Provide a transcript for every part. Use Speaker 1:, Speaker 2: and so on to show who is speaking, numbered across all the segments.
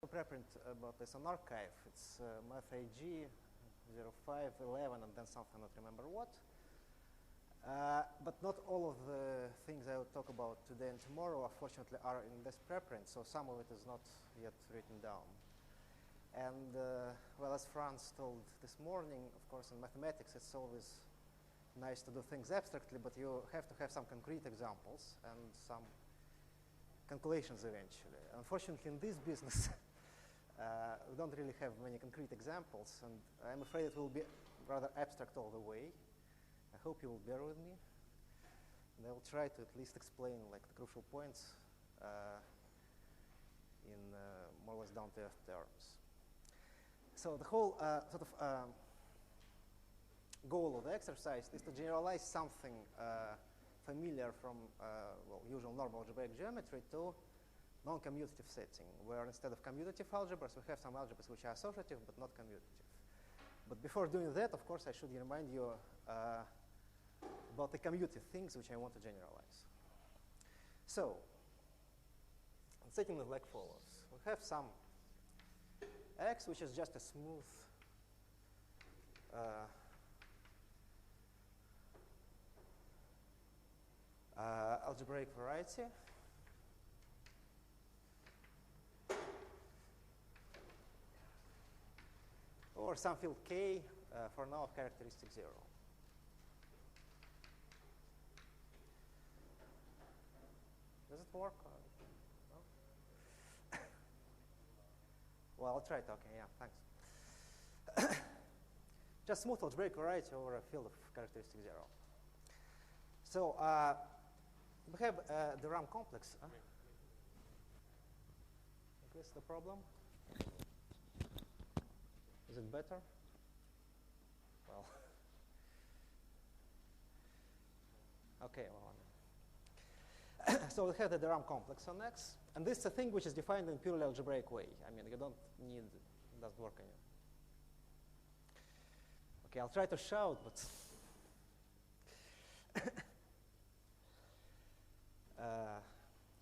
Speaker 1: a preprint about this on archive. It's math AG 0511 and then something, not remember what. But not all of the things I will talk about today and tomorrow, unfortunately, are in this preprint, so some of it is not yet written down. And well, as Franz told this morning, of course, in mathematics, it's always nice to do things abstractly, but you have to have some concrete examples and some calculations eventually. Unfortunately, in this business, we don't really have many concrete examples, and I'm afraid it will be rather abstract all the way. I hope you will bear with me, and I will try to at least explain like the crucial points in more or less down-to-earth terms. So the whole sort of goal of the exercise is to generalize something familiar from well, usual normal algebraic geometry to non-commutative setting, where instead of commutative algebras, we have some algebras which are associative but not commutative. But before doing that, of course, I should remind you about the commutative things which I want to generalize. So, the setting is like follows. We have some x, which is just a smooth algebraic variety. Or some field k for now of characteristic 0. Does it work? No? Well, I'll try it. Okay, yeah, thanks. Just smooth algebraic variety over a field of characteristic 0. So we have the RAM complex. Is this the problem? Is it better? Well, okay. Well, so we have the RAM complex on X, and this is a thing which is defined in a purely algebraic way. I mean, you don't need, it doesn't work anymore. Okay, I'll try to shout, but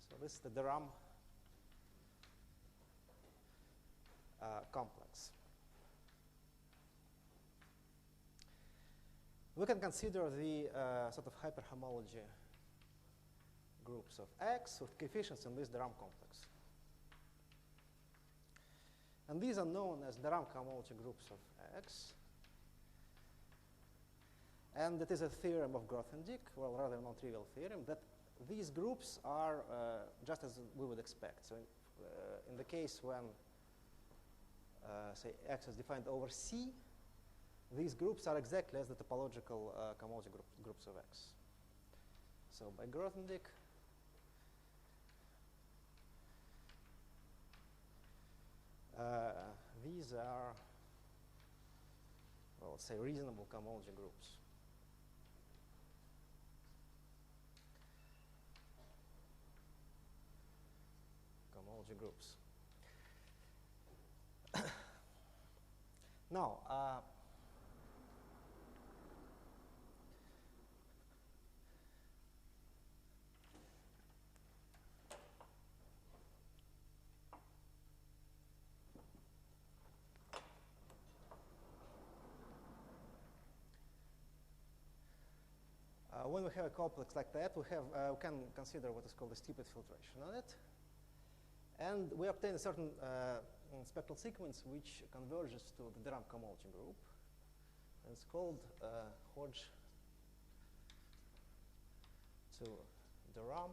Speaker 1: so this is the RAM complex. We can consider the sort of hyperhomology groups of X with coefficients in this de Rham complex. And these are known as de Rham homology groups of X. And it is a theorem of Grothendieck, well, rather non-trivial theorem, that these groups are just as we would expect. So in the case when, say, X is defined over C, these groups are exactly as the topological homology groups of X. So by Grothendieck, these are, well, let's say, reasonable homology groups. Homology groups. Now, when we have a complex like that, we can consider what is called a stupid filtration on it. And we obtain a certain spectral sequence which converges to the de Rham homology group. And it's called Hodge to de Rham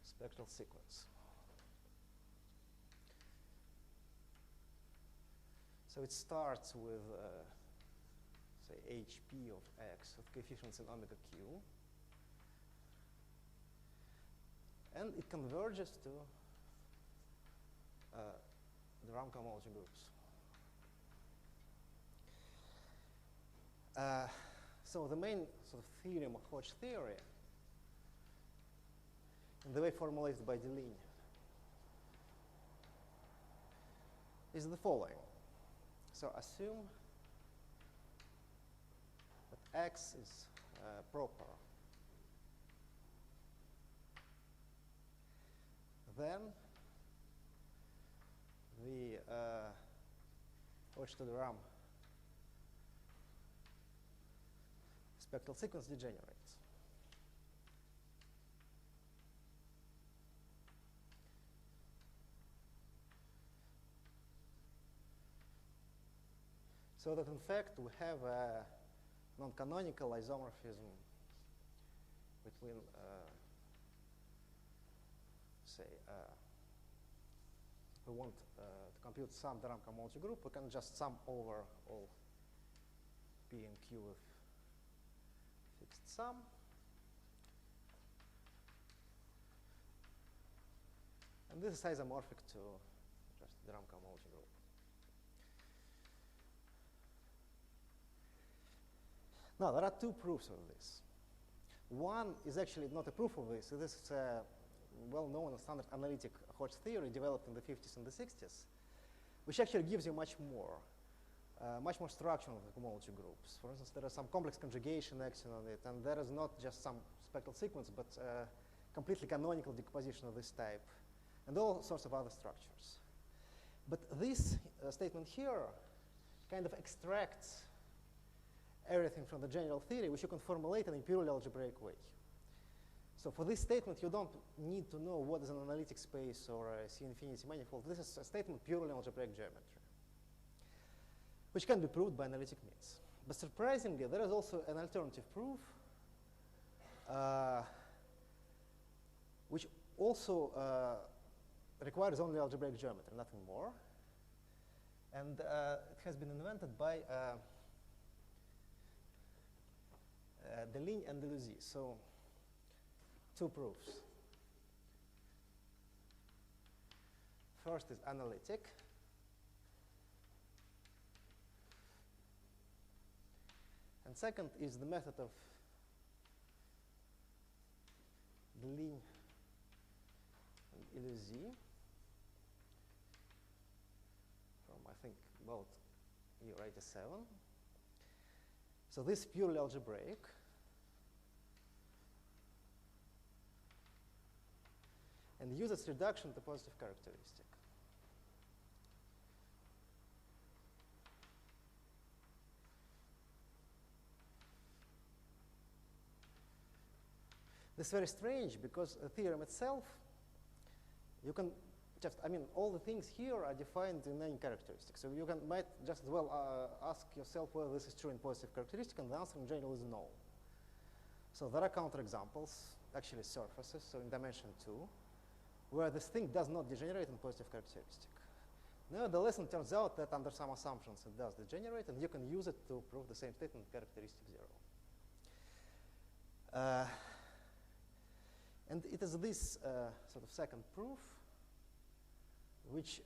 Speaker 1: spectral sequence. So it starts with say, HP of X with coefficients in omega Q. And it converges to the Rham homology groups. So the main sort of theorem of Hodge theory, in the way formulated by Deligne, is the following. So assume that X is proper. Then which to the RAM spectral sequence degenerates. So that in fact we have a non-canonical isomorphism between, say, we want to compute some de Rham cohomology group, we can just sum over all P and Q with fixed sum. And this is isomorphic to just de Rham cohomology group. Now, there are two proofs of this. One is actually not a proof of this. This is a well-known and standard analytic Hodge theory developed in the 50s and the 60s, which actually gives you much more structure of the cohomology groups. For instance, there is some complex conjugation action on it, and there is not just some spectral sequence, but completely canonical decomposition of this type, and all sorts of other structures. But this statement here kind of extracts everything from the general theory, which you can formulate in a purely algebraic way. So for this statement, you don't need to know what is an analytic space or a C-infinity manifold. This is a statement purely in algebraic geometry, which can be proved by analytic means. But surprisingly, there is also an alternative proof, which also requires only algebraic geometry, nothing more. And it has been invented by Kaledin and Deleuze. So two proofs. First is analytic. And second is the method of Kaledin and Deleuze from, I think, about year 87. So this is purely algebraic. And uses reduction to positive characteristic. This is very strange because the theorem itself, you can just, all the things here are defined in any characteristic. So you might just as well ask yourself whether this is true in positive characteristic, and the answer in general is no. So there are counterexamples, actually surfaces, so in dimension 2, where this thing does not degenerate in positive characteristic. Nevertheless, it turns out that under some assumptions it does degenerate, and you can use it to prove the same statement characteristic 0. And it is this sort of second proof which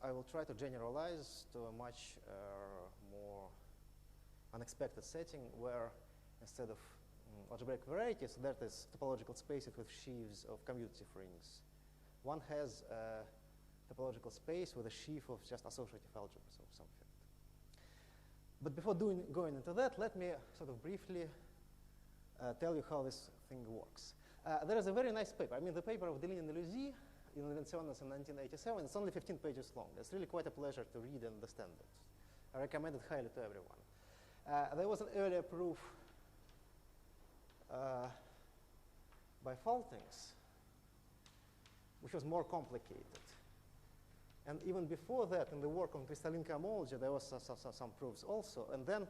Speaker 1: I will try to generalize to a much more unexpected setting where instead of algebraic varieties, that is topological spaces with sheaves of commutative rings. One has a topological space with a sheaf of just associative algebras of some fact. But before going into that, let me sort of briefly tell you how this thing works. There is a very nice paper. The paper of Kaledin and Deleuze in Invenciones in 1987. It's only 15 pages long. It's really quite a pleasure to read and understand it. I recommend it highly to everyone. There was an earlier proof by Faltings, which was more complicated. And even before that, in the work on crystalline cohomology, there was some proofs also. And then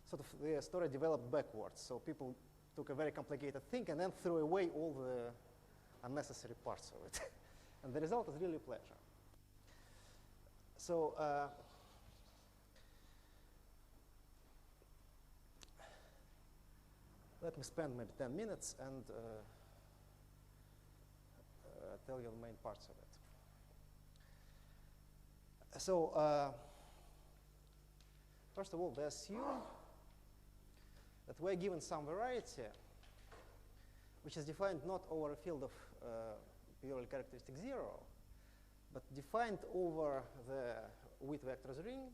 Speaker 1: sort of the story developed backwards. So people took a very complicated thing and then threw away all the unnecessary parts of it. And the result is really a pleasure. So let me spend maybe 10 minutes and tell you the main parts of it. So first of all, they assume that we're given some variety which is defined not over a field of purely characteristic 0, but defined over the Witt vectors ring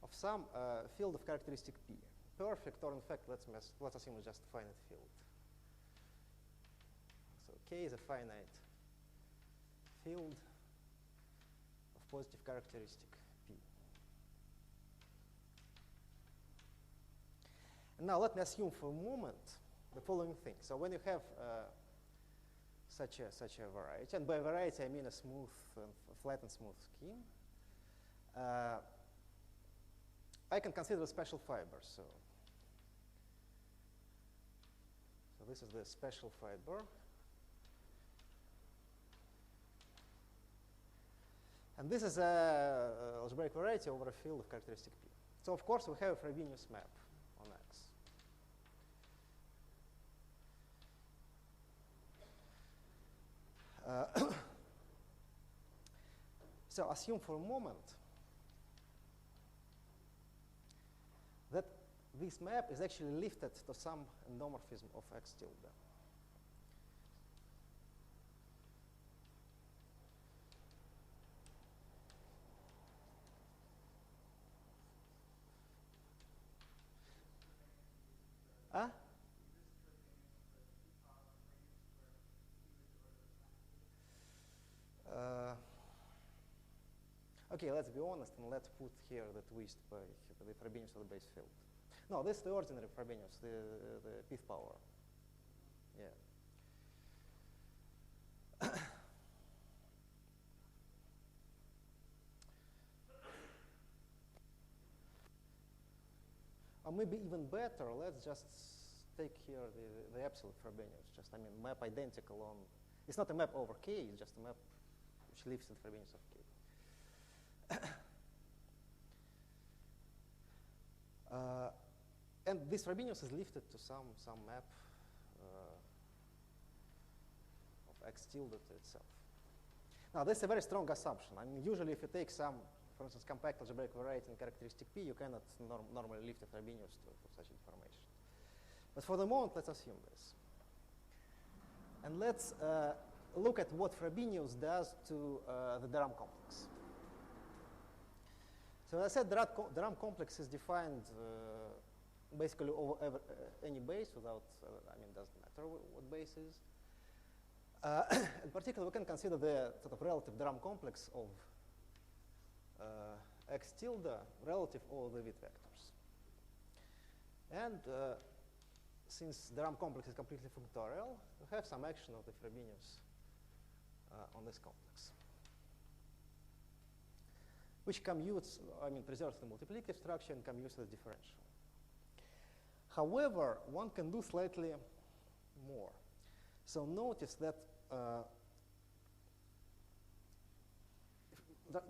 Speaker 1: of some field of characteristic P. Perfect, or in fact, let's assume it's just a finite field. So K is a finite field of positive characteristic P. And now let me assume for a moment the following thing. So when you have such a variety, and by variety I mean a smooth, flat and smooth scheme, I can consider a special fiber. So this is the special fiber. And this is a algebraic variety over a field of characteristic P. So of course we have a Frobenius map on X. So assume for a moment that this map is actually lifted to some endomorphism of X tilde. Okay, let's be honest and let's put here the twist by the Frobenius of the base field. No, this is the ordinary Frobenius, the pth power. Yeah. Or maybe even better, let's just take here the absolute Frobenius. Just, I mean, map identical on. It's not a map over K, it's just a map which lives in Frobenius of K. And this Frobenius is lifted to some map of X tilde to itself. Now, this is a very strong assumption. I mean, usually if you take some, for instance, compact algebraic variety in characteristic P, you cannot normally lift a Frobenius to such information. But for the moment, let's assume this. And let's look at what Frobenius does to the de Rham complex. So as I said, the de Rham complex is defined basically over any base without, I mean, it doesn't matter what base is. In particular, we can consider the sort of relative de Rham complex of X tilde relative all the Witt vectors. And since the de Rham complex is completely functorial, we have some action of the Frobenius on this complex, which commutes, I mean, preserves the multiplicative structure and commutes the differential. However, one can do slightly more. So notice that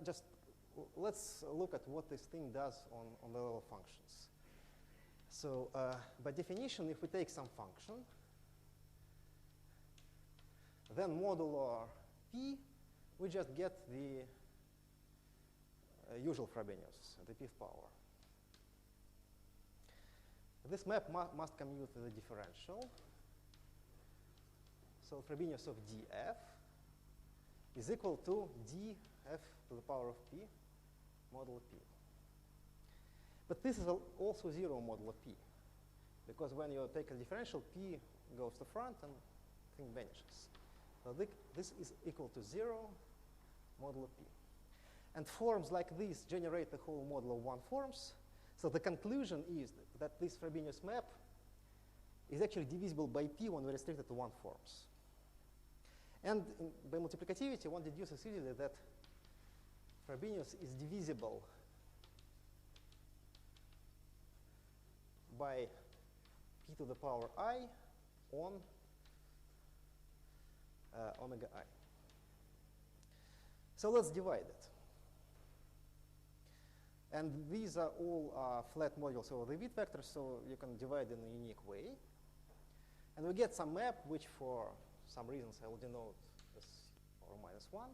Speaker 1: just let's look at what this thing does on the level of functions. So by definition, if we take some function, then modulo P, we just get the usual Frobenius, the pth power. This map must commute the differential. So Frobenius of df is equal to df to the power of p modulo p. But this is also 0 modulo p, because when you take a differential, p goes to front and thing vanishes. So this is equal to 0 modulo p. And forms like this generate the whole model of 1 forms. So the conclusion is that this Frobenius map is actually divisible by p when we restrict it to 1 forms. And by multiplicativity, one deduces easily that Frobenius is divisible by p to the power I on omega I. So let's divide it. And these are all flat modules over the Witt vector, so you can divide in a unique way. And we get some map, which for some reasons I will denote as or -1.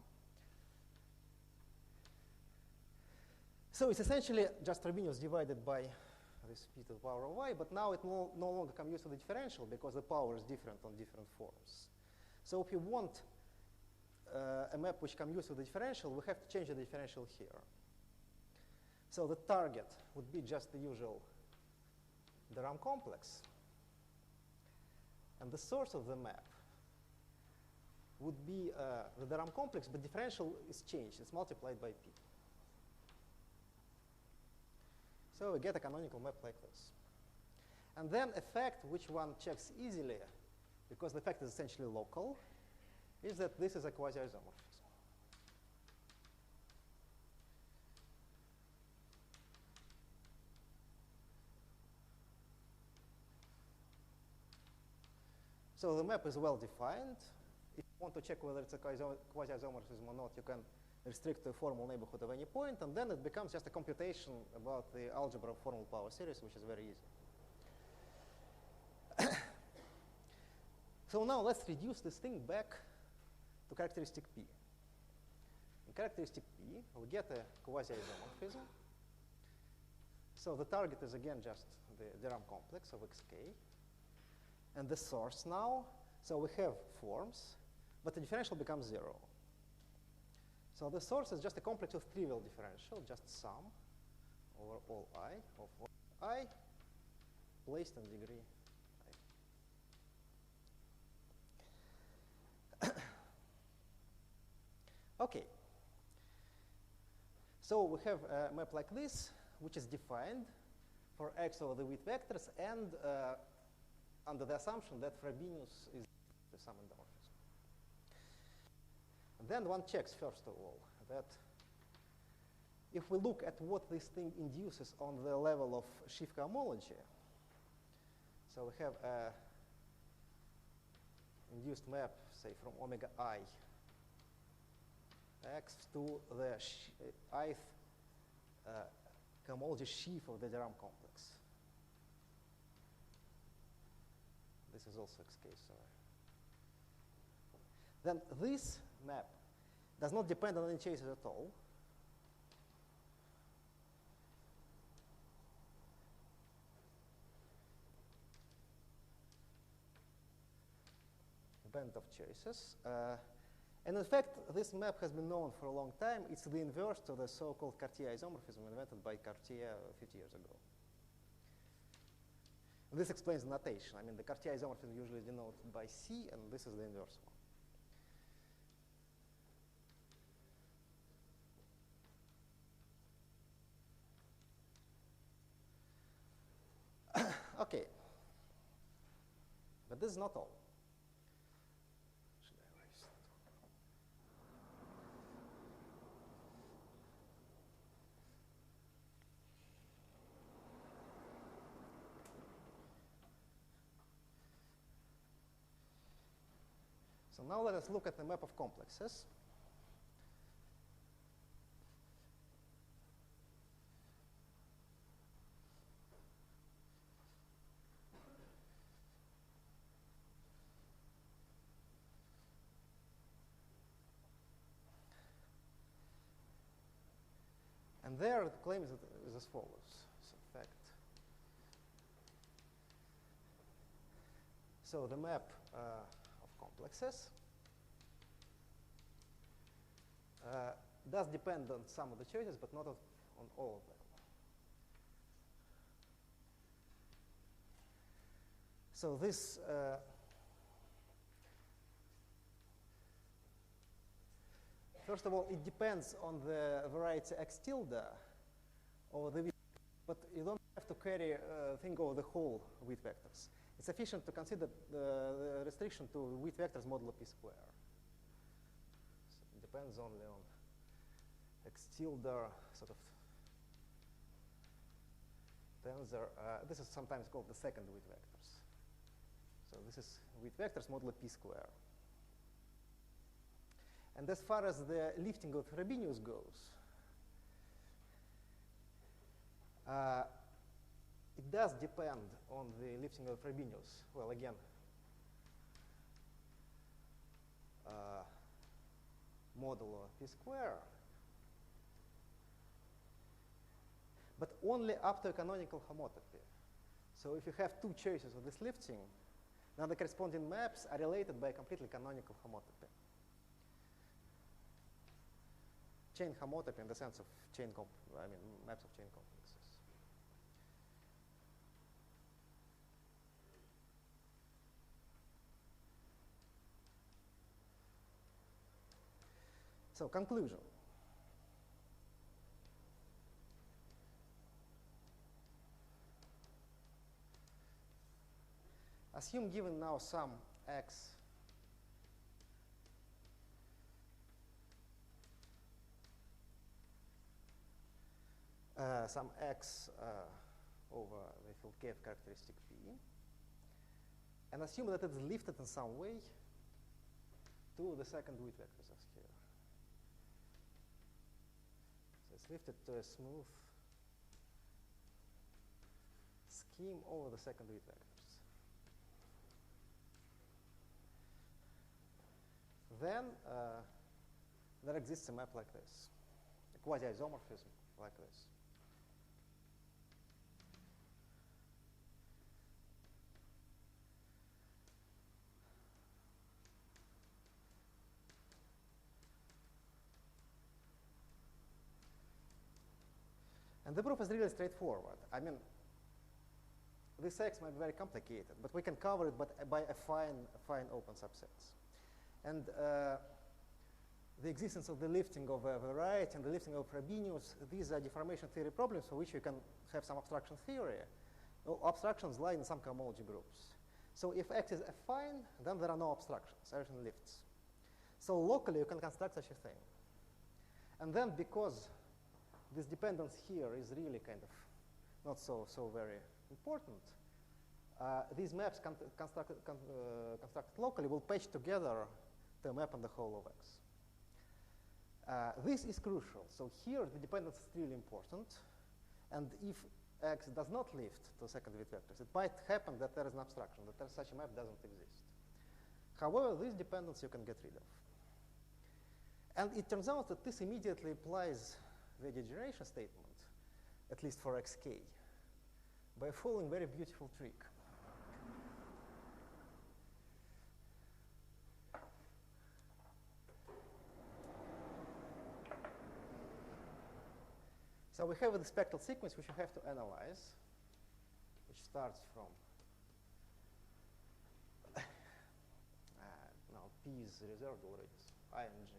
Speaker 1: So it's essentially just Frobenius divided by this p to the power of y, but now it no longer commutes to the differential because the power is different on different forms. So if you want a map which commutes to the differential, we have to change the differential here. So the target would be just the usual de Rham complex. And the source of the map would be the de Rham complex, but differential is changed. It's multiplied by p. So we get a canonical map like this. And then effect, which one checks easily, because the effect is essentially local, is that this is a quasi-isomorphism. So the map is well defined. If you want to check whether it's a quasi-isomorphism or not, you can restrict to a formal neighborhood of any point, and then it becomes just a computation about the algebra of formal power series, which is very easy. So now let's reduce this thing back to characteristic P. In characteristic P, we get a quasi-isomorphism. So the target is again just the Deram complex of xk. And the source now, so we have forms, but the differential becomes 0. So the source is just a complex of trivial differential, just sum over all I of all I placed in degree I. Okay. So we have a map like this, which is defined for x over the with vectors and under the assumption that Frobenius is the sum endomorphism. And then one checks, first of all, that if we look at what this thing induces on the level of Schiff cohomology, so we have a induced map, say, from omega I x to the ith cohomology sheaf of the Deram complex. This is also xk, sorry. Then this map does not depend on any chases at all. Band of chases. And in fact, this map has been known for a long time. It's the inverse to the so-called Cartier isomorphism invented by Cartier 50 years ago. And this explains the notation. I mean, the Cartier isomorphism usually denoted by C, and this is the inverse one. Okay. But this is not all. Should I erase that? So now let us look at the map of complexes. And there the claim is as follows. So, in fact, so the map of complexes does depend on some of the choices, but not on all of them. So this first of all, it depends on the variety x tilde over the v, but you don't have to carry think over the whole with vectors. It's sufficient to consider the restriction to with vectors modulo p square. So it depends only on x tilde sort of tensor. This is sometimes called the second with vectors. So this is with vectors modulo p square. And as far as the lifting of Frobenius goes, it does depend on the lifting of Frobenius. Well, again, modulo p square, but only up to a canonical homotopy. So if you have two choices of this lifting, now the corresponding maps are related by a completely canonical homotopy. Chain homotopy in the sense of maps of chain complexes. So conclusion. Assume given now some x over the field K of characteristic P, and assume that it is lifted in some way to the second weight vectors as here. So it's lifted to a smooth scheme over the second weight vectors. Then there exists a map like this, a quasi-isomorphism like this. And the proof is really straightforward. I mean, this X might be very complicated, but we can cover it by a fine open subsets. And the existence of the lifting of a variety and the lifting of Frobenius, these are deformation theory problems for which you can have some abstraction theory. Well, abstractions lie in some cohomology groups. So if X is affine, then there are no abstractions. Everything lifts. So locally, you can construct such a thing. And then because this dependence here is really kind of not so very important, these maps constructed locally will patch together the map on the whole of X. This is crucial. So here the dependence is really important. And if X does not lift to second weight vectors, it might happen that there is an abstraction, that such a map doesn't exist. However, this dependence you can get rid of. And it turns out that this immediately applies the degeneration statement, at least for xk, by following a very beautiful trick. So we have the spectral sequence which you have to analyze, which starts from now P is reserved already, so I and J.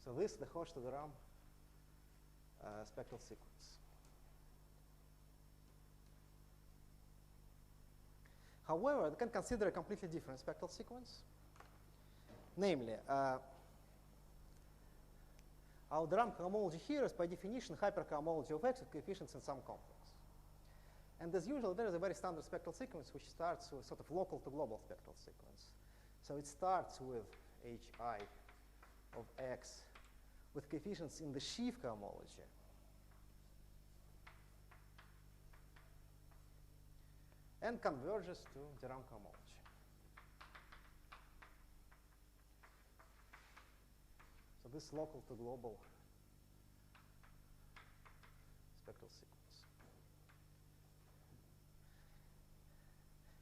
Speaker 1: So this is the Hochschild-Ram spectral sequence. However, we can consider a completely different spectral sequence. Namely, our Ram cohomology here is by definition hypercohomology of X with coefficients in some complex. And as usual, there is a very standard spectral sequence which starts with sort of local to global spectral sequence. So it starts with Hi of X with coefficients in the sheaf cohomology. And converges to the Ram cohomology. So this local to global spectral sequence.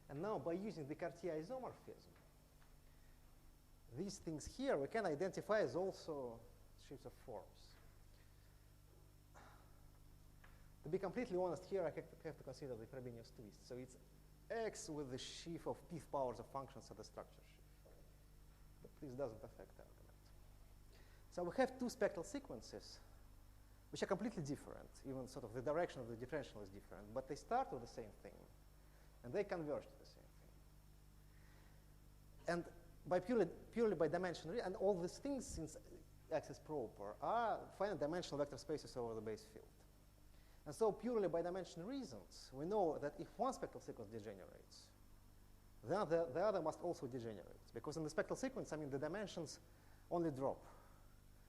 Speaker 1: And now by using the Cartier isomorphism, these things here we can identify as also sheaves of forms. To be completely honest here, I have to consider the Frobenius twist. So it's X with the sheaf of pth powers of functions of the structure sheaf. But this doesn't affect the argument. So we have two spectral sequences which are completely different. Even sort of the direction of the differential is different. But they start with the same thing. And they converge to the same thing. And by purely by dimension, and all these things, since X is proper, are finite dimensional vector spaces over the base field. And so purely by dimension reasons, we know that if one spectral sequence degenerates, then the other must also degenerate. Because in the spectral sequence, I mean, the dimensions only drop.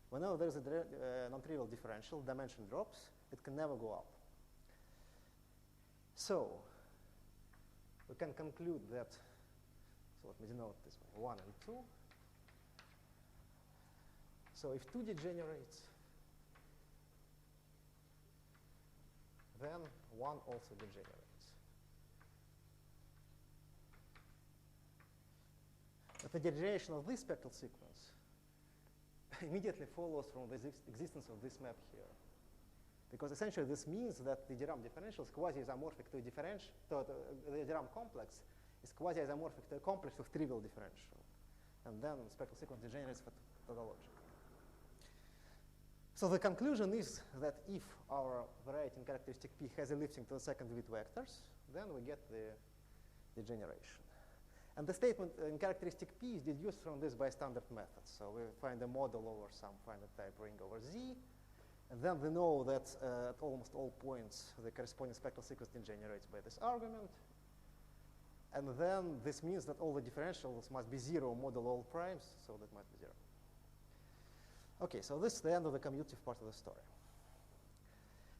Speaker 1: Whenever there is a non-trivial differential, dimension drops, it can never go up. So we can conclude that, so let me denote this way, 1 and 2. So if 2 degenerates, then 1 also degenerates. But the degeneration of this spectral sequence immediately follows from the existence of this map here. Because essentially this means that the de Rham differential is quasi-isomorphic to a differential, the de Rham complex is quasi-isomorphic to a complex of trivial differential. and then the spectral sequence degenerates tautologically. So the conclusion is that if our variety in characteristic P has a lifting to the second with vectors, then we get the degeneration. And the statement in characteristic P is deduced from this by standard method. So we find a model over some finite type ring over Z, and then we know that at almost all points the corresponding spectral sequence degenerates by this argument. And then this means that all the differentials must be 0 modulo all primes, so that must be 0. Okay, so this is the end of the commutative part of the story.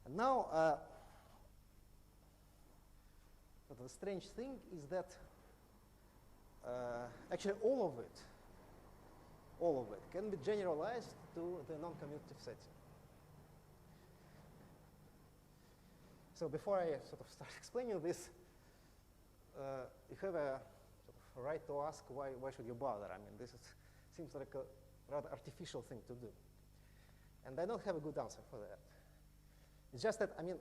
Speaker 1: And now, the strange thing is that actually all of it can be generalized to the non-commutative setting. So before I sort of start explaining this, you have a sort of right to ask why should you bother? I mean, seems like a rather artificial thing to do. And I don't have a good answer for that. It's just that, I mean,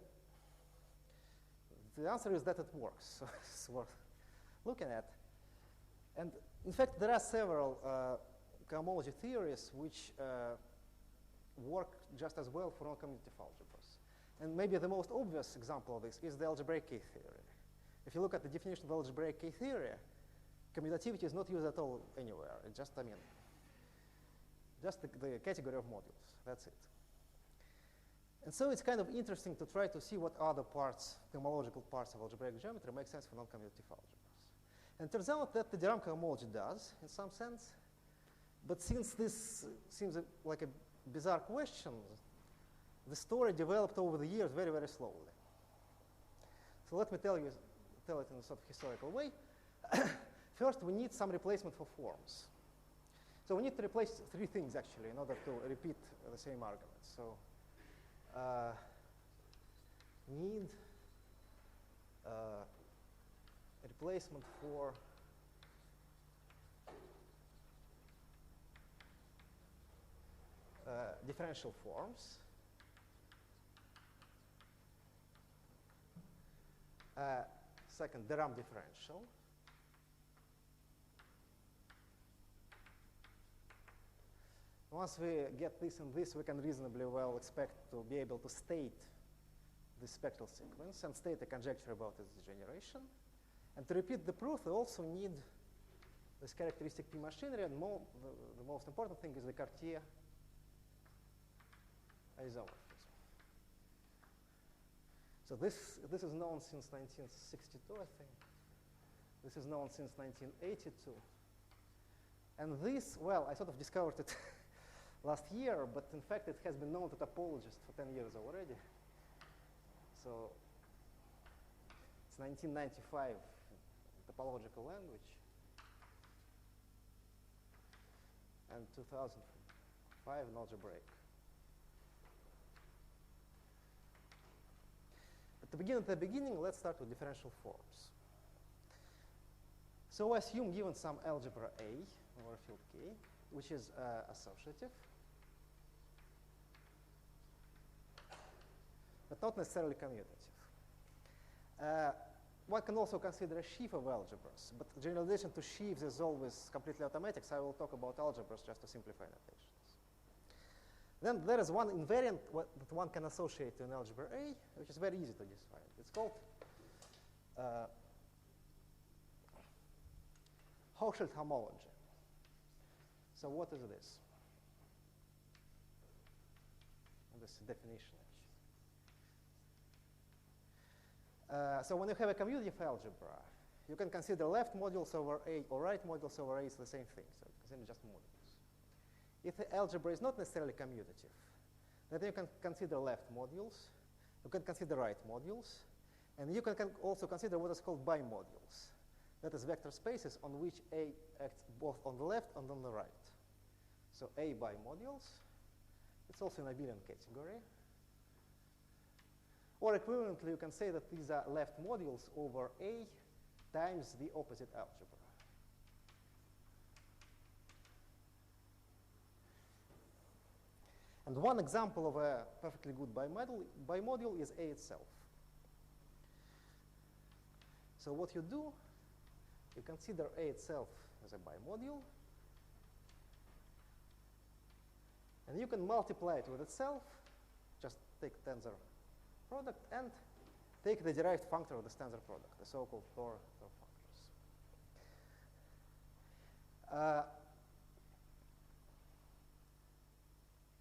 Speaker 1: the answer is that it works, so it's worth looking at. And in fact, there are several cohomology theories which work just as well for non-commutative algebras. And maybe the most obvious example of this is the algebraic K theory. If you look at the definition of algebraic K theory, commutativity is not used at all anywhere. It's just, I mean, just the category of modules. That's it. And so it's kind of interesting to try to see what other parts, cohomological parts of algebraic geometry make sense for non-commutative algebras. And it turns out that the de Rham cohomology does, in some sense. But since this seems like a bizarre question, the story developed over the years very, very slowly. So let me tell it in a sort of historical way. First, we need some replacement for forms. So we need to replace 3 things, actually, in order to repeat the same argument. So need a replacement for differential forms. Second, de Rham differential. Once we get this and this, we can reasonably well expect to be able to state the spectral sequence and state a conjecture about its degeneration. And to repeat the proof, we also need this characteristic P machinery, and the most important thing is the Cartier isomorphism. So this is known since 1962, I think. This is known since 1982. And this, well, I sort of discovered it last year, but in fact it has been known to topologists for 10 years already. So it's 1995 topological language, and 2005 in algebraic. But to begin at the beginning, let's start with differential forms. So assume given some algebra A over field K, which is associative, but not necessarily commutative. One can also consider a sheaf of algebras, but generalization to sheaves is always completely automatic, so I will talk about algebras just to simplify notations. Then there is one invariant that one can associate to an algebra A, which is very easy to define. It's called Hochschild homology. So what is this? And this is the definition. So when you have a commutative algebra, you can consider left modules over A or right modules over A is the same thing. So consider just modules. If the algebra is not necessarily commutative, then you can consider left modules, you can consider right modules, and you can also consider what is called bimodules. That is vector spaces on which A acts both on the left and on the right. So A bimodules, it's also in a Abelian category. Or equivalently, you can say that these are left modules over A times the opposite algebra. And one example of a perfectly good bimodule is A itself. So what you do, you consider A itself as a bimodule, And you can multiply it with itself, just take tensor product and take the derived functor of the tensor product, the so-called Thor functors.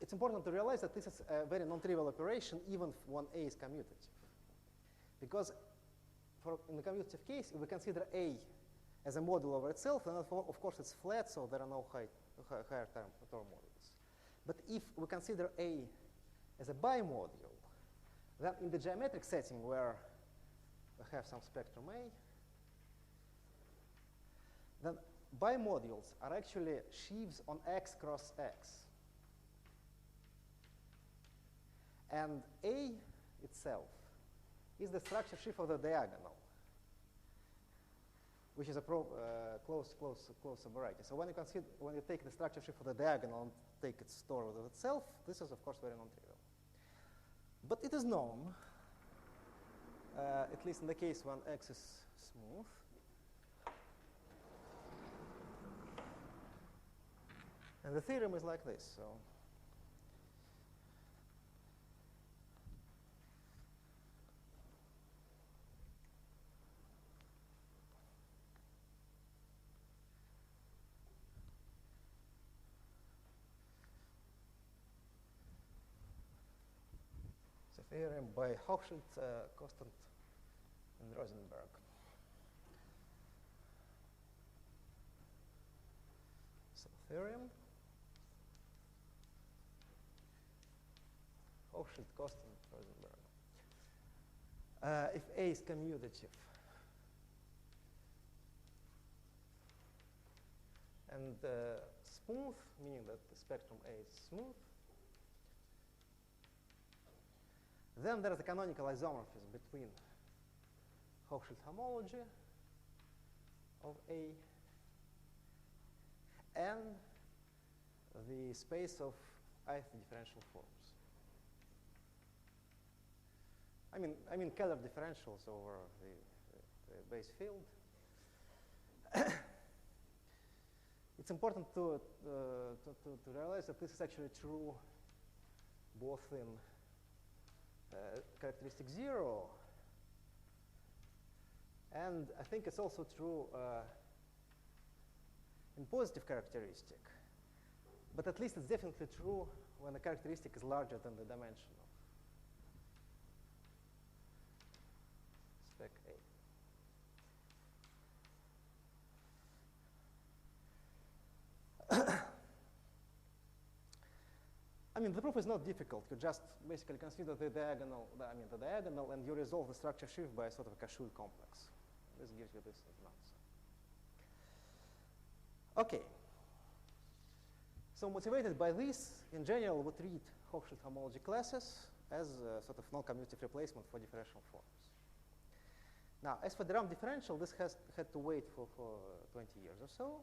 Speaker 1: It's important to realize that this is a very non-trivial operation even when A is commutative. Because in the commutative case, if we consider A as a module over itself, then of course it's flat, so there are no higher term modules. But if we consider A as a bimodule, then in the geometric setting where we have some spectrum A, then bimodules are actually sheaves on X cross X. And A itself is the structure sheaf of the diagonal, which is a close variety. So when you take the structure sheaf of the diagonal and take its store with itself, this is of course very non-trivial. But it is known, at least in the case when X is smooth, and the theorem is like this. So theorem by Hochschild, Constant, and Rosenberg. So theorem, Hochschild, Constant, Rosenberg. If A is commutative and smooth, meaning that the spectrum A is smooth, then there is a canonical isomorphism between Hochschild homology of A and the space of ith differential forms. I mean Keller differentials over the base field. It's important to realize that this is actually true both in characteristic 0, and I think it's also true in positive characteristic. But at least it's definitely true when the characteristic is larger than the dimension of spec A. I mean, the proof is not difficult. You just basically consider the diagonal, and you resolve the structure sheaf by sort of a Cauchy complex. This gives you this answer. Okay. So motivated by this, in general, we treat Hochschild homology classes as a sort of non-commutative replacement for differential forms. Now, as for the Ram differential, this had to wait for 20 years or so.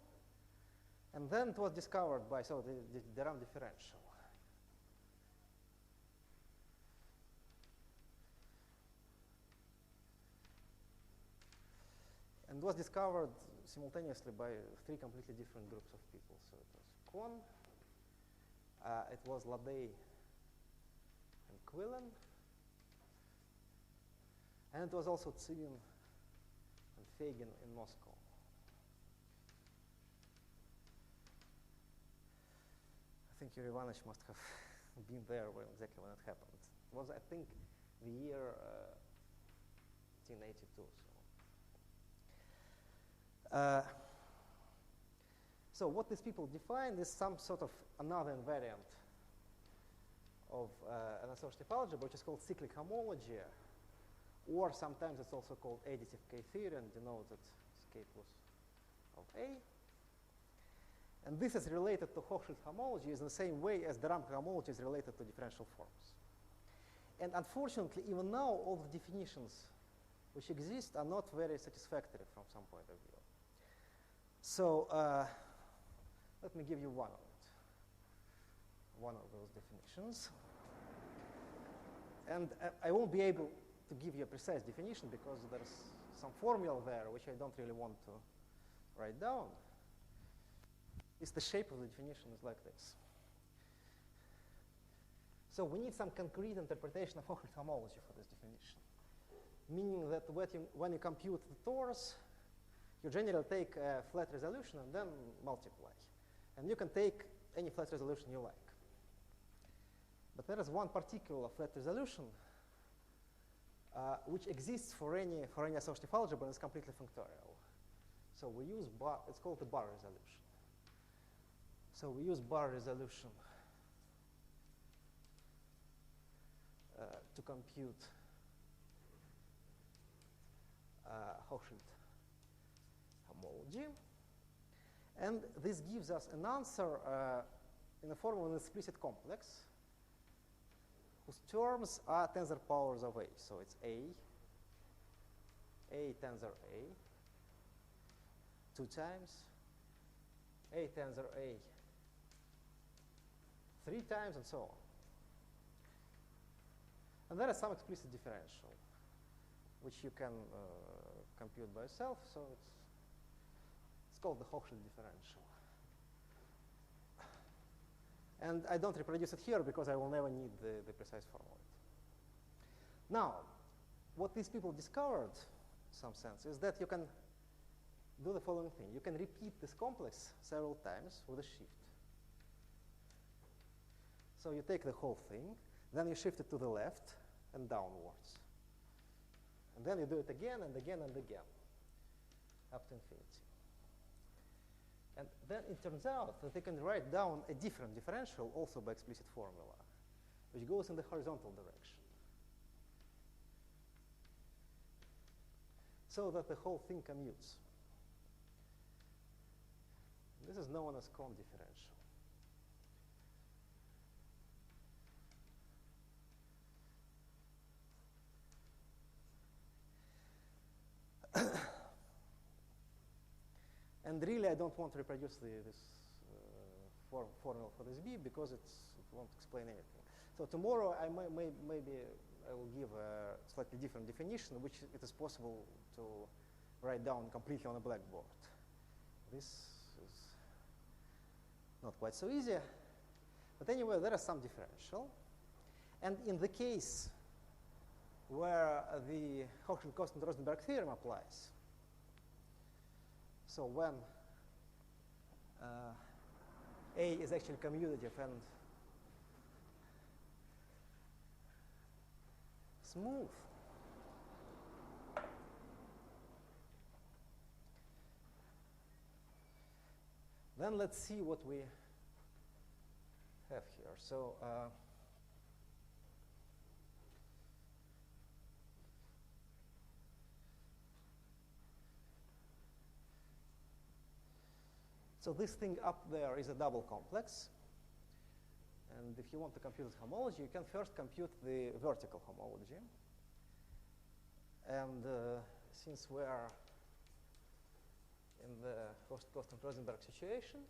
Speaker 1: And then it was discovered by the Ram differential. And was discovered simultaneously by 3 completely different groups of people. So it was Kohn, it was Ladey and Quillen, and it was also Tsivin and Fagin in Moscow. I think Yuri Ivanovich must have been there exactly when it happened. It was, I think, the year 1882. So what these people define is some sort of another invariant of an associative algebra, which is called cyclic homology, or sometimes it's also called additive K-theory and denoted as K plus of A. And this is related to Hochschild homology in the same way as the Ram homology is related to differential forms. And unfortunately, even now, all the definitions which exist are not very satisfactory from some point of view. So let me give you one of those definitions. And I won't be able to give you a precise definition because there's some formula there which I don't really want to write down. The shape of the definition is like this. So we need some concrete interpretation of Hochschild homology for this definition, meaning that when you compute the torus, you generally take a flat resolution and then multiply. And you can take any flat resolution you like. But there is one particular flat resolution which exists for any associative algebra and is completely functorial. So we use bar, it's called the bar resolution. So we use bar resolution to compute Hochschild homology. And this gives us an answer in the form of an explicit complex whose terms are tensor powers of A. So it's A tensor A, 2 times, A tensor A, 3 times, and so on. And there is some explicit differential, which you can compute by yourself. So it's called the Hochschild differential. And I don't reproduce it here because I will never need the precise formula. Now, what these people discovered, in some sense, is that you can do the following thing. You can repeat this complex several times with a shift. So you take the whole thing, then you shift it to the left and downwards. And then you do it again and again and again, up to infinity. And then it turns out that you can write down a different differential also by explicit formula, which goes in the horizontal direction. So that the whole thing commutes. This is known as Kohn differential. And really, I don't want to reproduce this formula for this B because it won't explain anything. So tomorrow, maybe I will give a slightly different definition, which it is possible to write down completely on a blackboard. This is not quite so easy. But anyway, there is some differential. And in the case where the Hochschild-Rosenberg theorem applies, so when A is actually commutative and smooth, then let's see what we have here. So so this thing up there is a double complex. And if you want to compute its homology, you can first compute the vertical homology. And since we are in the Hochschild-Rosenberg situation,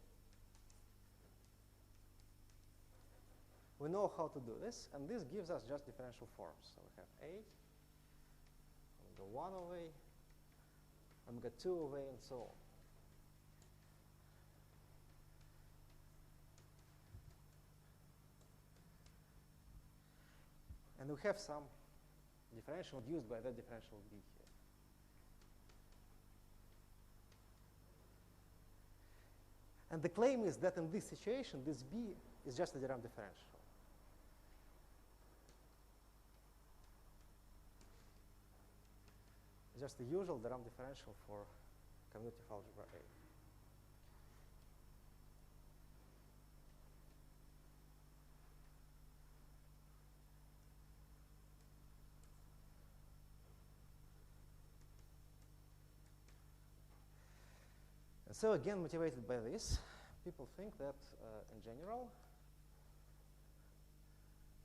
Speaker 1: we know how to do this. And this gives us just differential forms. So we have A, omega 1 of A, omega 2 of A, and so on. And we have some differential used by that differential B here. And the claim is that in this situation, this B is just a de Rham differential. It's just the usual de Rham differential for commutative algebra A. And so again, motivated by this, people think that in general,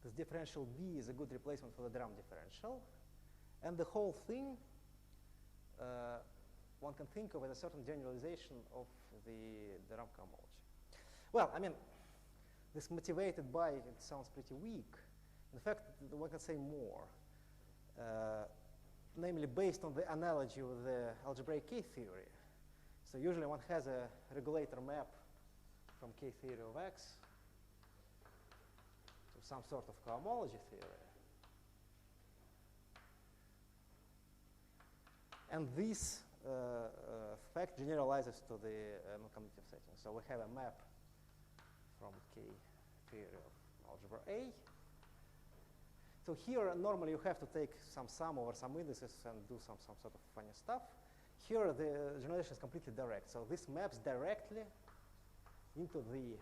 Speaker 1: this differential B is a good replacement for the de Rham differential. And the whole thing, one can think of as a certain generalization of the de Rham homology. Well, I mean, this motivated by, it sounds pretty weak. In fact, one can say more. Namely, based on the analogy with the algebraic K theory. So usually one has a regulator map from K theory of X to some sort of cohomology theory. And this fact generalizes to the non-commutative setting. So we have a map from K theory of algebra A. So here, normally you have to take some sum over some indices and do some sort of funny stuff. Here, the generalization is completely direct. So this maps directly into the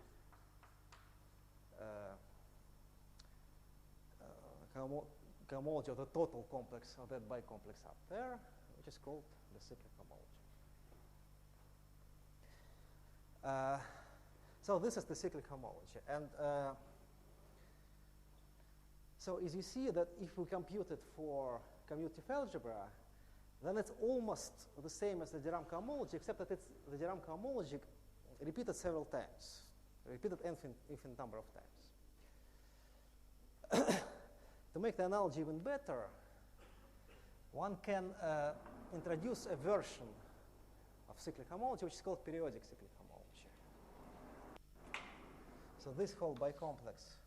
Speaker 1: cohomology of the total complex of that bicomplex up there, which is called the cyclic homology. So this is the cyclic homology. And so as you see that if we compute it for commutative algebra, then it's almost the same as the de Rham cohomology, except that it's the de Rham cohomology repeated several times, repeated infinite number of times. To make the analogy even better, one can introduce a version of cyclic homology which is called periodic cyclic homology. So this whole bicomplex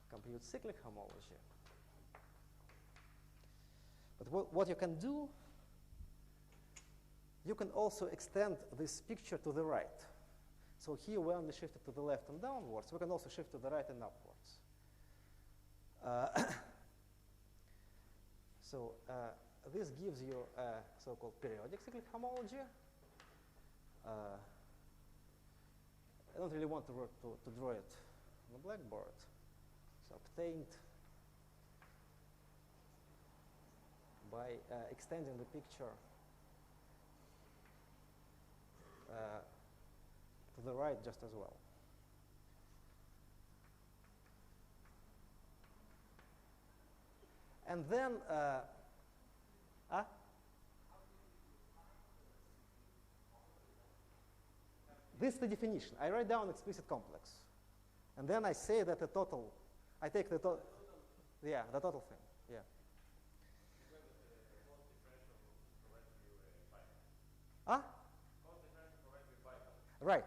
Speaker 1: computes cyclic homology. But what you can do, you can also extend this picture to the right. So here we only shifted to the left and downwards. We can also shift to the right and upwards. So this gives you a so-called periodic cyclic homology. I don't really want to draw it on the blackboard. So obtained by extending the picture to the right just as well. And then, this is the definition. I write down explicit complex. And then I say that the total, I take the total, yeah, the total thing, yeah. Right.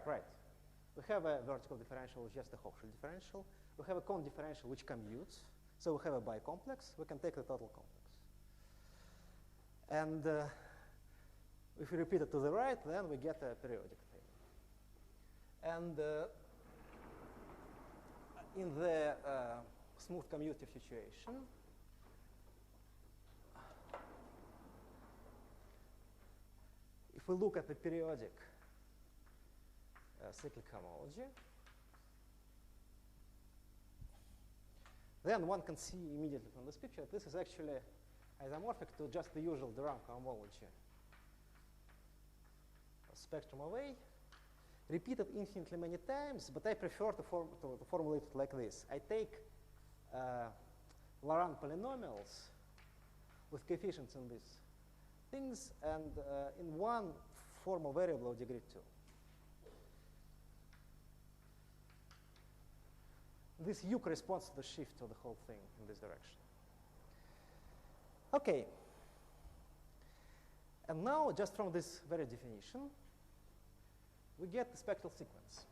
Speaker 1: We have a vertical differential, which is just a Hochschild differential. We have a cone differential, which commutes. So we have a bicomplex. We can take the total complex. And if we repeat it to the right, then we get a periodic thing. And in the smooth commutative situation, if we look at the periodic cyclic homology, then one can see immediately from this picture this is actually isomorphic to just the usual de Rham cohomology spectrum of A, repeated infinitely many times, but I prefer to formulate it like this. I take Laurent polynomials with coefficients in these things and in one formal variable of degree 2. This U corresponds to the shift of the whole thing in this direction. Okay. And now, just from this very definition, we get the spectral sequence.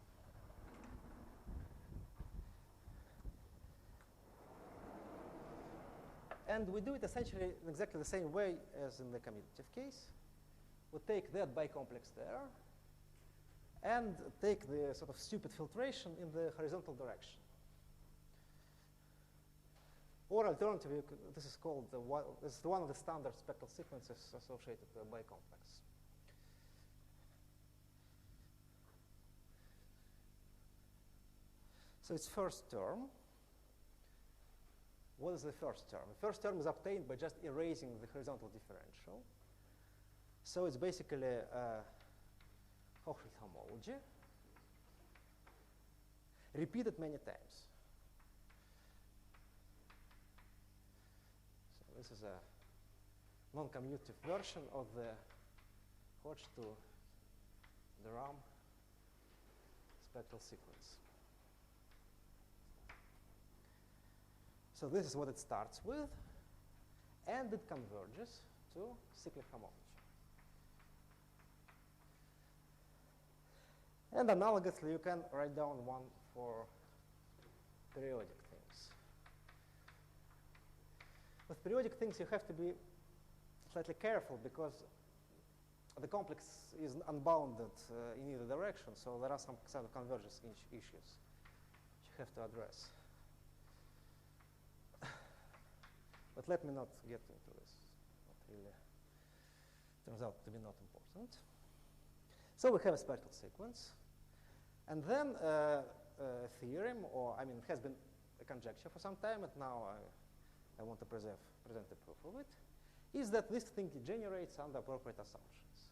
Speaker 1: And we do it essentially in exactly the same way as in the commutative case. We take that bicomplex there and take the sort of stupid filtration in the horizontal direction. Or alternatively, this is called this is one of the standard spectral sequences associated with a bicomplex. So it's first term. What is the first term? The first term is obtained by just erasing the horizontal differential. So it's basically a Hochschild homology repeated many times. This is a non-commutative version of the Hodge to de Rham spectral sequence. So this is what it starts with, and it converges to cyclic homology. And analogously, you can write down one for periodic things. With periodic things, you have to be slightly careful because the complex is unbounded in either direction, so there are some kind of convergence issues which you have to address. But let me not get into this. Not really. Turns out to be not important. So we have a spectral sequence. And then a theorem, or I mean, it has been a conjecture for some time, and now I want to present the proof of it, is that this thing degenerates under appropriate assumptions.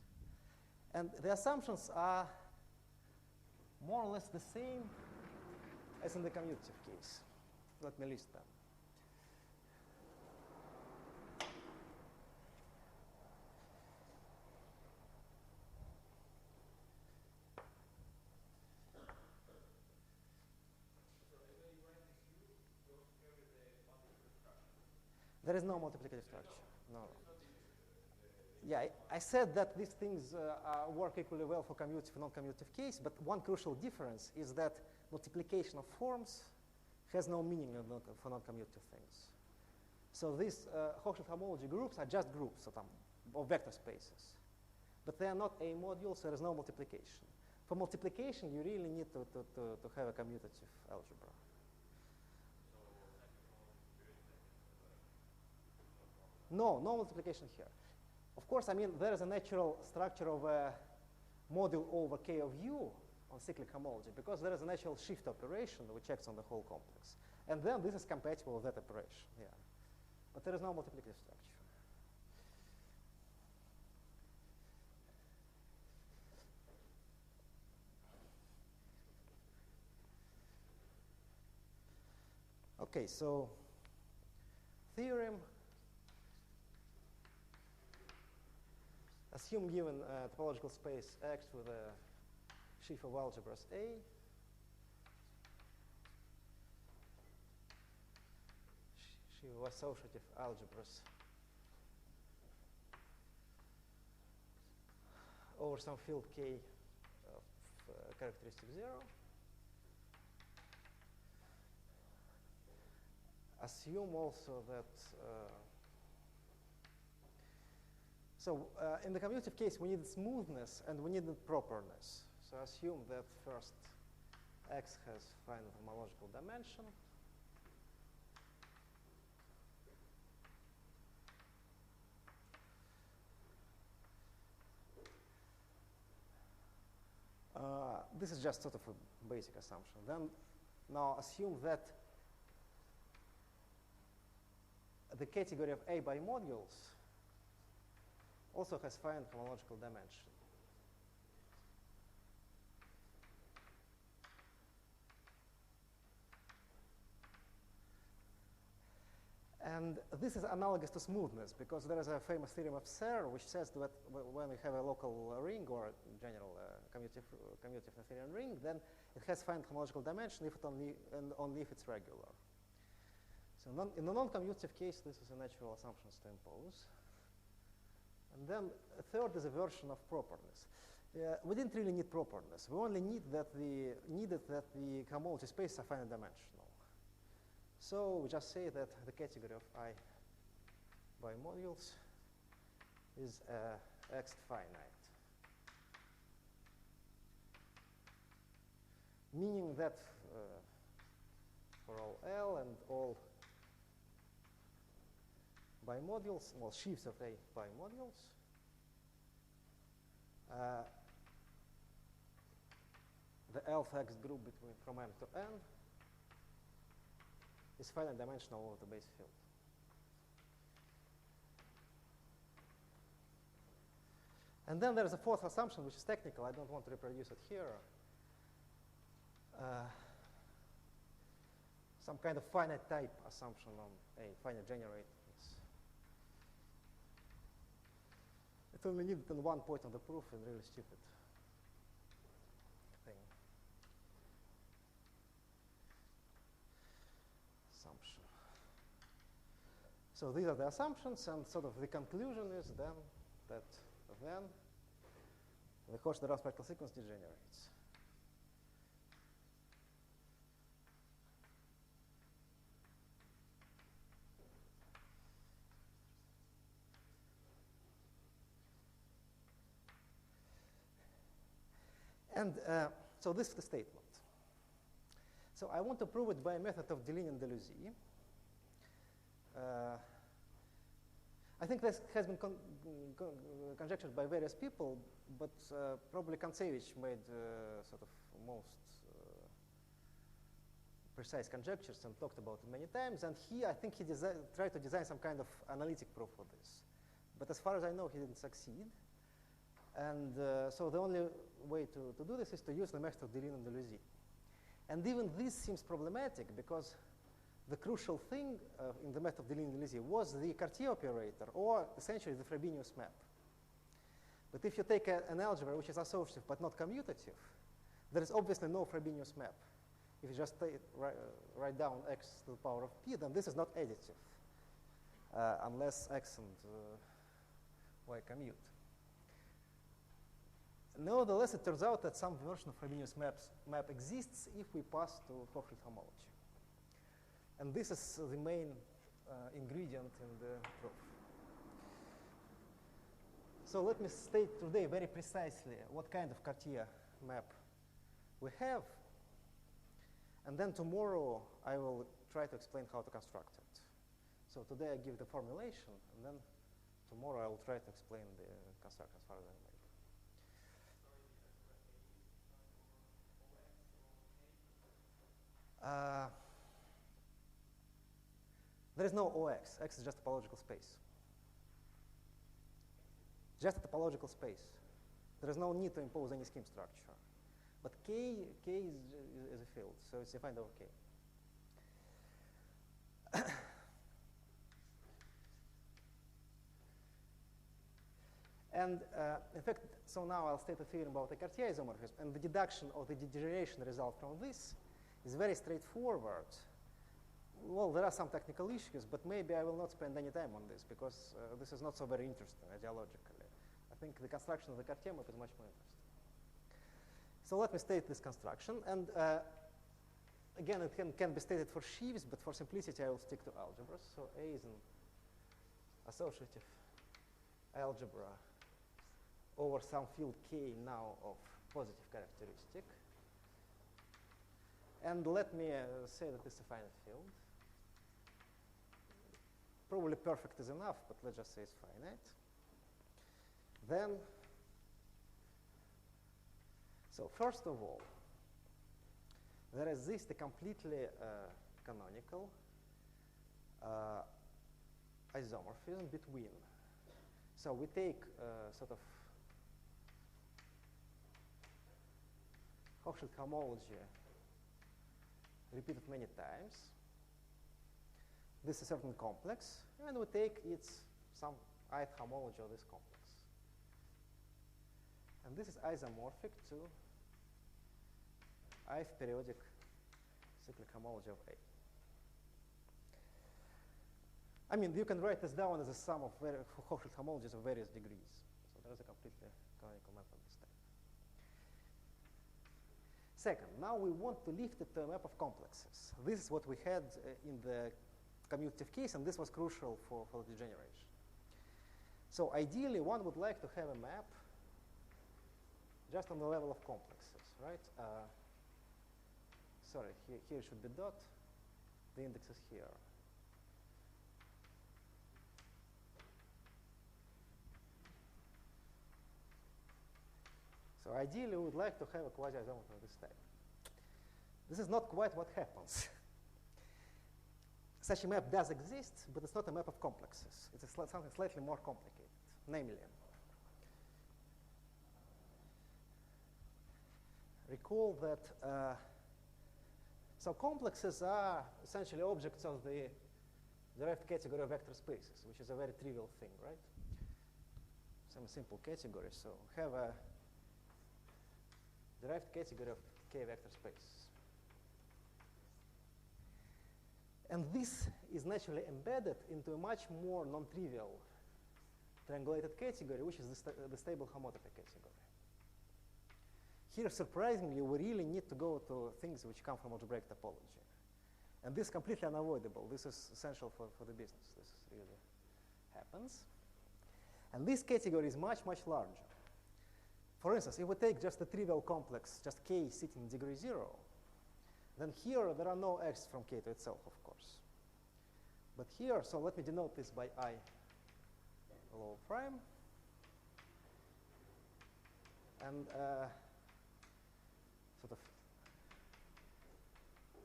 Speaker 1: And the assumptions are more or less the same as in the commutative case. Let me list them. There is no multiplicative structure. No. Yeah, I said that these things work equally well for commutative and non-commutative case, but one crucial difference is that multiplication of forms has no meaning for non-commutative things. So these Hochschild homology groups are just groups of vector spaces, but they are not A modules. There is no multiplication. For multiplication, you really need to have a commutative algebra. No multiplication here. Of course, I mean, there is a natural structure of a module over K of U on cyclic homology because there is a natural shift operation which acts on the whole complex. And then this is compatible with that operation, yeah. But there is no multiplicative structure. Okay, so theorem. Assume given a topological space X with a sheaf of algebras A, sheaf of associative algebras over some field K of characteristic 0. Assume also that in the commutative case, we need smoothness and we need properness. So assume that first X has finite homological dimension. This is just sort of a basic assumption. Then now assume that the category of A bimodules also has finite homological dimension. And this is analogous to smoothness because there is a famous theorem of Serre which says that when we have a local ring or a general commutative Noetherian ring, then it has finite homological dimension if it only if it's regular. So in the non-commutative case, this is a natural assumption to impose. And then a third is a version of properness. We didn't really need properness. We only needed that the homology spaces are finite dimensional. So we just say that the category of I bimodules is X finite, meaning that for all L and all bimodules, well, sheaves of A bimodules, the alpha X group from M to N is finite dimensional over the base field. And then there is a fourth assumption, which is technical. I don't want to reproduce it here. Some kind of finite type assumption on a finite generator. It only needed in one point on the proof and really stupid thing. Assumption. So these are the assumptions, and sort of the conclusion is then that then the Cauchy-Darrow spectral sequence degenerates. And so this is the statement. So I want to prove it by a method of Deligne and Deleuze. I think this has been conjectured by various people, but probably Kontsevich made sort of most precise conjectures and talked about it many times. And I think he tried to design some kind of analytic proof for this. But as far as I know, he didn't succeed. And so the only way to do this is to use the method of Deligne and Deleuze. And even this seems problematic because the crucial thing in the method of Deligne and Deleuze was the Cartier operator, or essentially the Frobenius map. But if you take an algebra which is associative but not commutative, there is obviously no Frobenius map. If you just write down x to the power of p, then this is not additive, unless x and y commute. Nevertheless, it turns out that some version of Frobenius map exists if we pass to Hochschild homology. And this is the main ingredient in the proof. So let me state today very precisely what kind of Cartier map we have. And then tomorrow I will try to explain how to construct it. So today I give the formulation, and then tomorrow I will try to explain the construction as far as I know. There is no OX. X is just a topological space. Just a topological space. There is no need to impose any scheme structure. But K is a field, so it's defined over K. And in fact, so now I'll state a theorem about the Cartier isomorphism, and the deduction of the degeneration result from this is very straightforward. Well, there are some technical issues, but maybe I will not spend any time on this because this is not so very interesting ideologically. I think the construction of the Cartier map is much more interesting. So let me state this construction. And again, it can be stated for sheaves, but for simplicity, I will stick to algebras. So A is an associative algebra over some field K now of positive characteristic. And let me say that it's a finite field. Probably perfect is enough, but let's just say it's finite. Then, so first of all, there exists a completely canonical isomorphism between. So we take sort of Hochschild homology repeated many times. This is certain complex, and we take some ith homology of this complex. And this is isomorphic to ith periodic cyclic homology of A. I mean, you can write this down as a sum of Hochschild homologies of various degrees. So there is a completely canonical map of this type. Second, now we want to lift it to a map of complexes. This is what we had in the commutative case, and this was crucial for the degeneration. So ideally, one would like to have a map just on the level of complexes, right? Sorry, here should be dot. The index is here. So ideally, we would like to have a quasi-isomorphism of this type. This is not quite what happens. Such a map does exist, but it's not a map of complexes. It's something slightly more complicated, namely, recall that so complexes are essentially objects of the derived category of vector spaces, which is a very trivial thing, right? Some simple category. So have a derived category of K vector space. And this is naturally embedded into a much more non-trivial triangulated category, which is the stable homotopy category. Here, surprisingly, we really need to go to things which come from algebraic topology. And this is completely unavoidable. This is essential for the business. This really happens. And this category is much, much larger. For instance, if we take just the trivial complex, just k sitting in degree 0, then here there are no x from k to itself, of course. But here, so let me denote this by I low prime. And sort of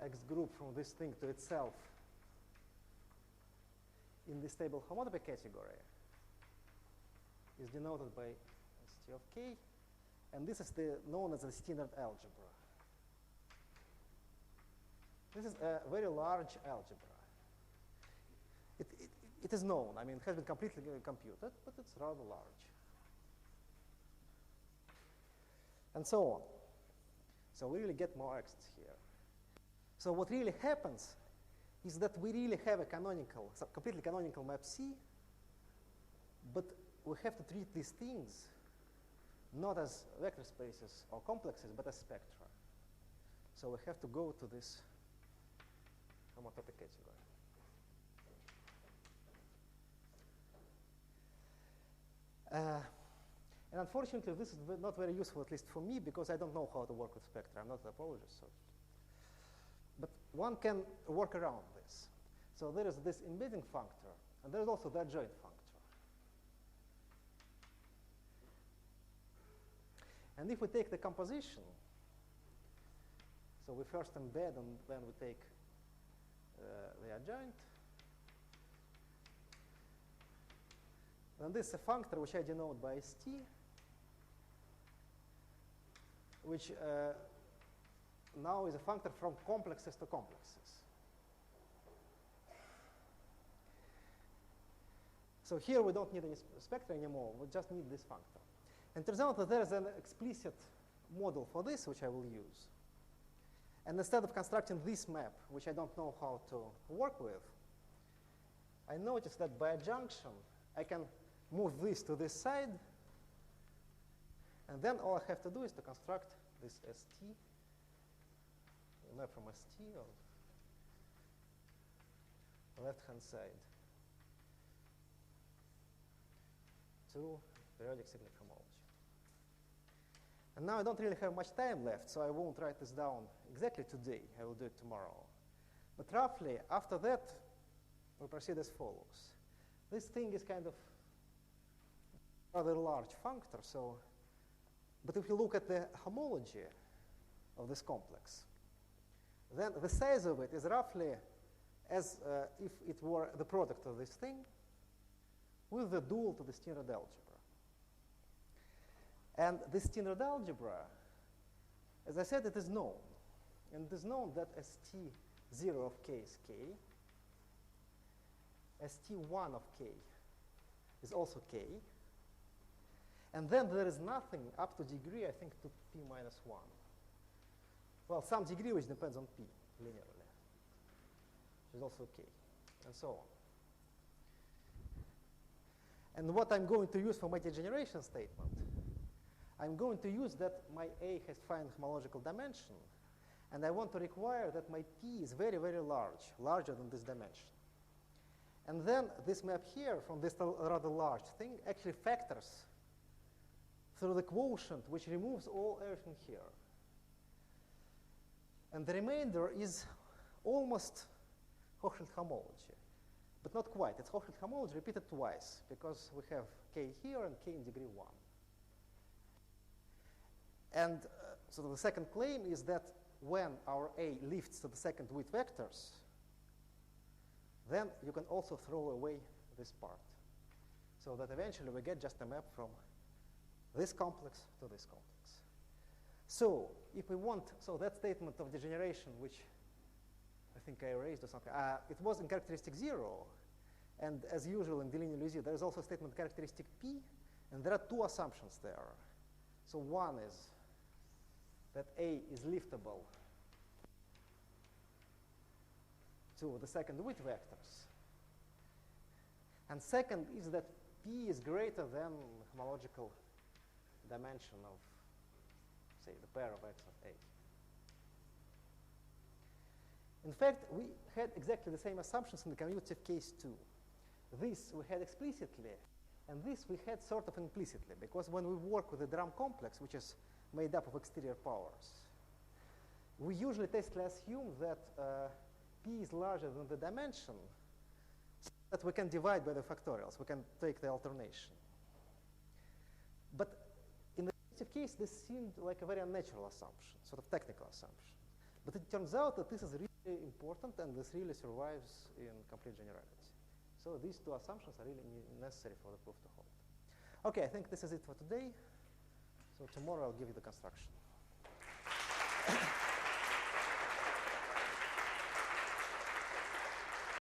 Speaker 1: x group from this thing to itself in this stable homotopy category is denoted by st of k. And this is known as the standard algebra. This is a very large algebra. It is known. I mean, it has been completely computed, but it's rather large. And so on. So we really get more x's here. So what really happens is that we really have a canonical, completely canonical map C, but we have to treat these things not as vector spaces or complexes, but as spectra. So we have to go to this homotopy category. And unfortunately, this is not very useful, at least for me, because I don't know how to work with spectra. I'm not a topologist. So. But one can work around this. So there is this embedding functor, and there is also the adjoint functor. And if we take the composition, so we first embed, and then we take the adjoint. And this is a functor which I denote by st, which now is a functor from complexes to complexes. So here we don't need any spectra anymore. We just need this functor. And it turns out that there is an explicit model for this, which I will use. And instead of constructing this map, which I don't know how to work with, I noticed that by adjunction, I can move this to this side. And then all I have to do is to construct this st, a map from st on the left-hand side to periodic signal homology. And now I don't really have much time left, so I won't write this down exactly today. I will do it tomorrow. But roughly, after that, we proceed as follows. This thing is kind of rather large functor, so, but if you look at the homology of this complex, then the size of it is roughly as if it were the product of this thing with the dual to the standard algebra. And this standard algebra, as I said, it is known. And it is known that st0 of k is k, st1 of k is also k, and then there is nothing up to degree, I think, to p minus 1. Well, some degree which depends on p linearly, which is also k, and so on. And what I'm going to use for my degeneration statement, I'm going to use that my A has finite homological dimension, and I want to require that my P is very, very large, larger than this dimension. And then this map here from this rather large thing actually factors through the quotient, which removes everything here. And the remainder is almost Hochschild homology, but not quite. It's Hochschild homology repeated twice, because we have k here and k in degree 1. And so the second claim is that when our A lifts to the second width vectors, then you can also throw away this part, so that eventually we get just a map from this complex to this complex. So if we want, so that statement of degeneration, which I think I erased or something, it was in characteristic 0. And as usual in bilinear Liouville, there is also a statement characteristic P, and there are two assumptions there. So one is that A is liftable to the second width vectors. And second is that P is greater than the homological dimension of, say, the pair of x of A. In fact, we had exactly the same assumptions in the commutative case too. This we had explicitly And this we had sort of implicitly, because when we work with the drum complex, which is made up of exterior powers, we usually testally assume that P is larger than the dimension, so that we can divide by the factorials. We can take the alternation. But in the case, this seemed like a very unnatural assumption, sort of technical assumption. But it turns out that this is really important, and this really survives in complete generality. So these two assumptions are really necessary for the proof to hold. OK, I think this is it for today. So tomorrow I'll give you the construction.